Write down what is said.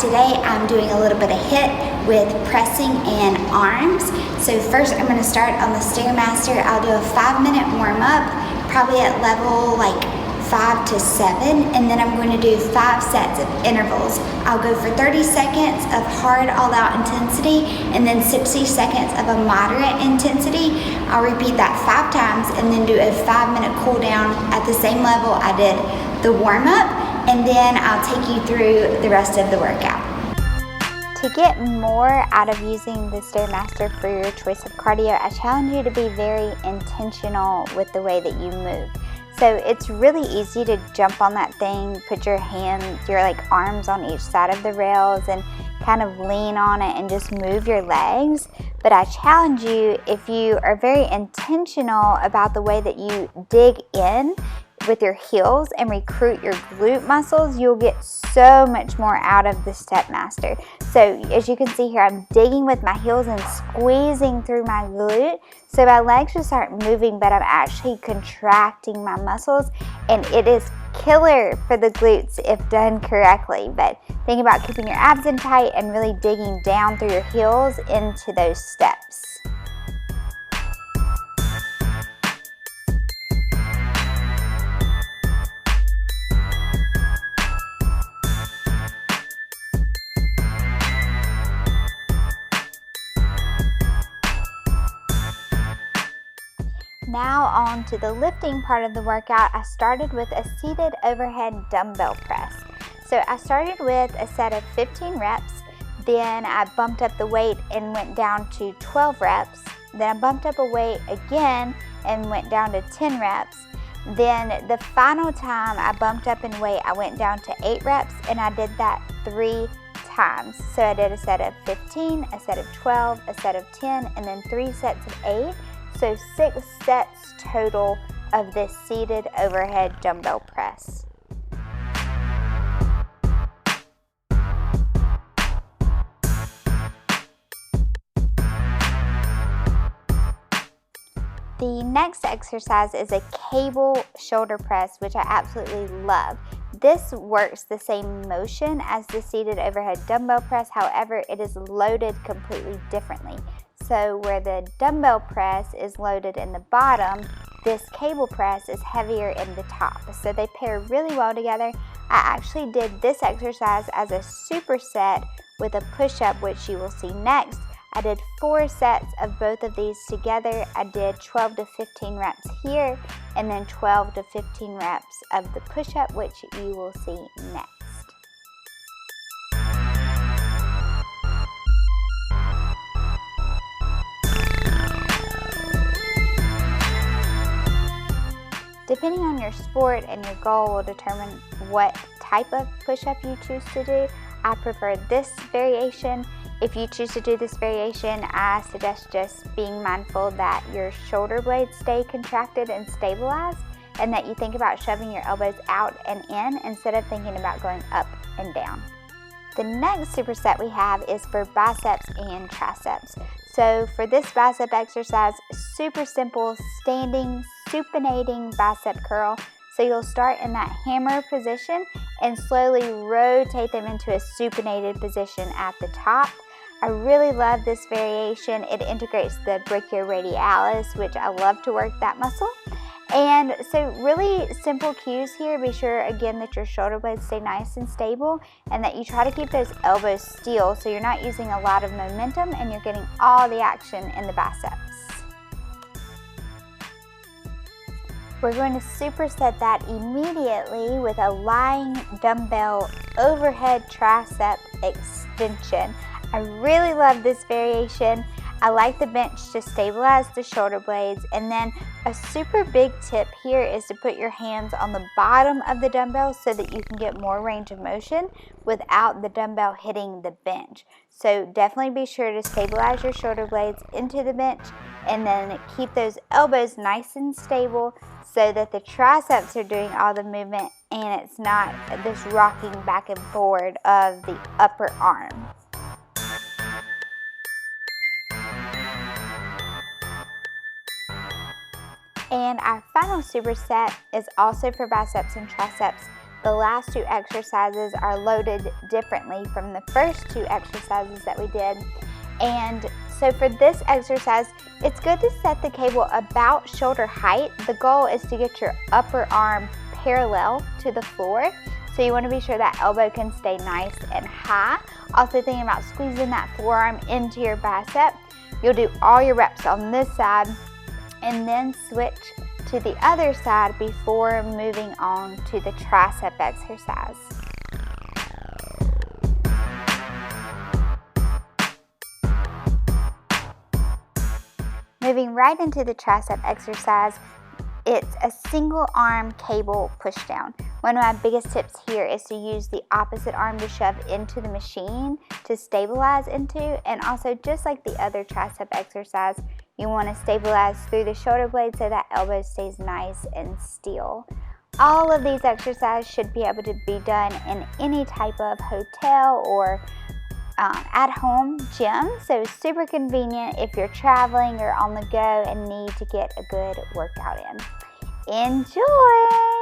today I'm doing a little bit of HIIT with pressing and arms. So first I'm going to start on the Stairmaster. I'll do a 5-minute warm-up, probably at level like 5 to 7, and then I'm going to do 5 sets of intervals. I'll go for 30 seconds of hard all-out intensity and then 60 seconds of a moderate intensity. I'll repeat that 5 times and then do a 5-minute cool down at the same level I did the warm-up, and then I'll take you through the rest of the workout. To get more out of using the Stairmaster for your choice of cardio, I challenge you to be very intentional with the way that you move. So it's really easy to jump on that thing, put your arms on each side of the rails and kind of lean on it and just move your legs. But I challenge you, if you are very intentional about the way that you dig in with your heels and recruit your glute muscles, you'll get so much more out of the Stepmaster. So as you can see here, I'm digging with my heels and squeezing through my glute. So my legs just aren't moving, but I'm actually contracting my muscles, and it is killer for the glutes if done correctly. But think about keeping your abs in tight and really digging down through your heels into those steps. Now on to the lifting part of the workout. I started with a seated overhead dumbbell press. So I started with a set of 15 reps, then I bumped up the weight and went down to 12 reps, then I bumped up a weight again and went down to 10 reps. Then the final time I bumped up in weight, I went down to 8 reps, and I did that 3 times. So I did a set of 15, a set of 12, a set of 10, and then 3 sets of 8. So 6 sets total of this seated overhead dumbbell press. The next exercise is a cable shoulder press, which I absolutely love. This works the same motion as the seated overhead dumbbell press, however, it is loaded completely differently. So where the dumbbell press is loaded in the bottom, this cable press is heavier in the top. So they pair really well together. I actually did this exercise as a superset with a push-up, which you will see next. I did 4 sets of both of these together. I did 12 to 15 reps here, and then 12 to 15 reps of the push-up, which you will see next. Depending on your sport and your goal will determine what type of push-up you choose to do. I prefer this variation. If you choose to do this variation, I suggest just being mindful that your shoulder blades stay contracted and stabilized, and that you think about shoving your elbows out and in instead of thinking about going up and down. The next superset we have is for biceps and triceps. So for this bicep exercise, super simple, standing, supinating bicep curl. So you'll start in that hammer position and slowly rotate them into a supinated position at the top. I really love this variation. It integrates the brachioradialis, which I love to work that muscle. And so really simple cues here. Be sure again that your shoulder blades stay nice and stable, and that you try to keep those elbows still so you're not using a lot of momentum and you're getting all the action in the biceps. We're going to superset that immediately with a lying dumbbell overhead tricep extension. I really love this variation. I like the bench to stabilize the shoulder blades, and then a super big tip here is to put your hands on the bottom of the dumbbell so that you can get more range of motion without the dumbbell hitting the bench. So definitely be sure to stabilize your shoulder blades into the bench, and then keep those elbows nice and stable so that the triceps are doing all the movement and it's not this rocking back and forward of the upper arm. And our final superset is also for biceps and triceps. the last two exercises are loaded differently from the first two exercises that we did. And so for this exercise, it's good to set the cable about shoulder height. The goal is to get your upper arm parallel to the floor. So you want to be sure that elbow can stay nice and high. Also thinking about squeezing that forearm into your bicep. You'll do all your reps on this side and then switch to the other side before moving on to the tricep exercise. Moving right into the tricep exercise, it's a single arm cable push down. One of my biggest tips here is to use the opposite arm to shove into the machine to stabilize into, and also just like the other tricep exercise, you want to stabilize through the shoulder blade so that elbow stays nice and still. All of these exercises should be able to be done in any type of hotel or at-home gym, so super convenient if you're traveling or on the go and need to get a good workout in. Enjoy!